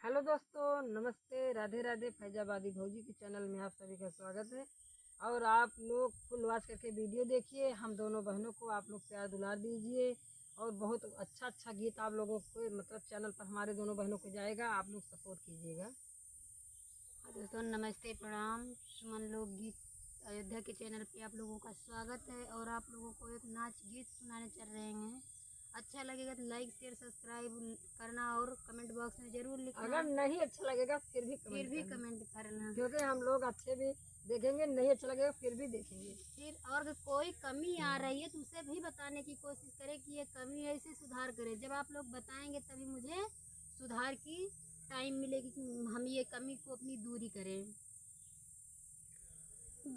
Hello दोस्तों, नमस्ते, राधे राधे। फैजाबादी भौजी के चैनल में आप सभी का स्वागत है। और आप लोग फुल वॉच करके वीडियो देखिए। हम दोनों बहनों को आप लोग प्यार दुलार दीजिए और बहुत अच्छा अच्छा गीत आप लोगों को चैनल पर हमारे दोनों बहनों को जाएगा, आप लोग सपोर्ट कीजिएगा। दोस्तों नमस्ते, प्रणाम। सुमन लोकगीत अयोध्या के चैनल पे आप लोगों का स्वागत है। और आप लोगों को एक नाच गीत सुनाने चल रहे हैं। अच्छा लगेगा तो लाइक शेयर सब्सक्राइब करना और कमेंट बॉक्स में जरूर लिखना। अगर नहीं अच्छा लगेगा फिर भी कमेंट करना, क्योंकि हम लोग अच्छे भी देखेंगे, नहीं अच्छा लगेगा फिर भी देखेंगे। फिर और कोई कमी आ रही है तो उसे भी बताने की कोशिश करें कि ये कमी है, इसे सुधार करें। जब आप लोग बताएंगे तभी मुझे सुधार की टाइम मिलेगी कि हम ये कमी को अपनी दूरी करें।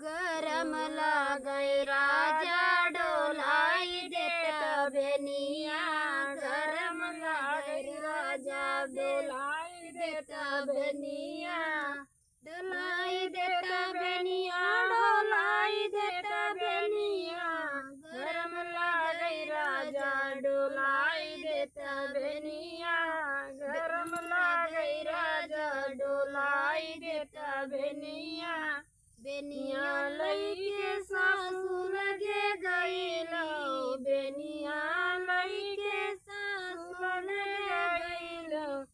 गरम लागे राजा डोलाई देता बेनिया, गरम लागे राजा डोलाई देता बेनिया, डोलाई देता बेनिया, डोलाई देता बेनिया, गरम लागे राजा डोलाई देता बेनिया, गरम लागे राजा डोलाई देता बेनिया, बेनिया लईके सासू लगे गईलो, बेनिया लईके सासू लगे गईलो,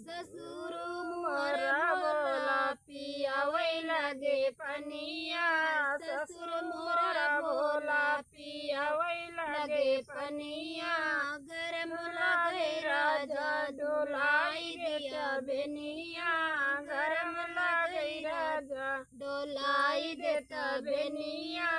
ससुर मोरा बोला पियावै लगे पनिया, ससुर मोरा बोला पियावै लगे पनिया, गरम लगे राजा डोलाई दिया बेनिया, गरम लगे राजा डोलाई देता बेनिया,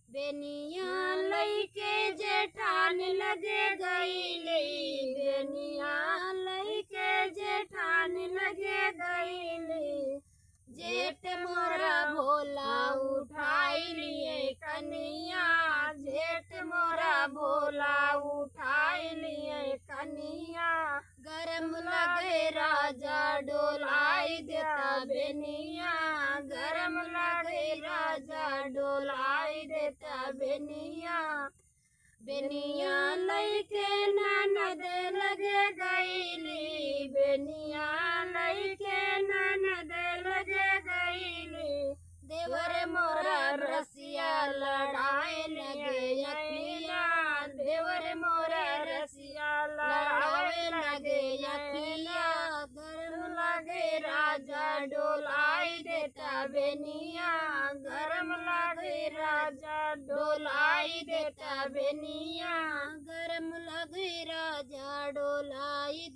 बेनिया लईके जेठान लगे गईली, बेनिया लईके जेठान लगे गईली, जेठ मोरा भोला उठाई लिए कनिया, जेठ मोरा भोला उठाई लिए कनिया, गरम लगे राजा डोलाई देता बेनिया, गरम लगे राजा डोलाई देता बेनिया, बेनिया लईके ननद लगे गईली, बेनिया लईके ननद लगे गईली, देवर मोरा रसिया लड़ाई लगे अखिया, देवर मोरा रसिया लड़ाई लगे अखिया, गरम लगे राजा डोलाई देता बेनिया, गरम लगे राजा डोलाई देता बेनिया, गरम लगे राजा डोलाई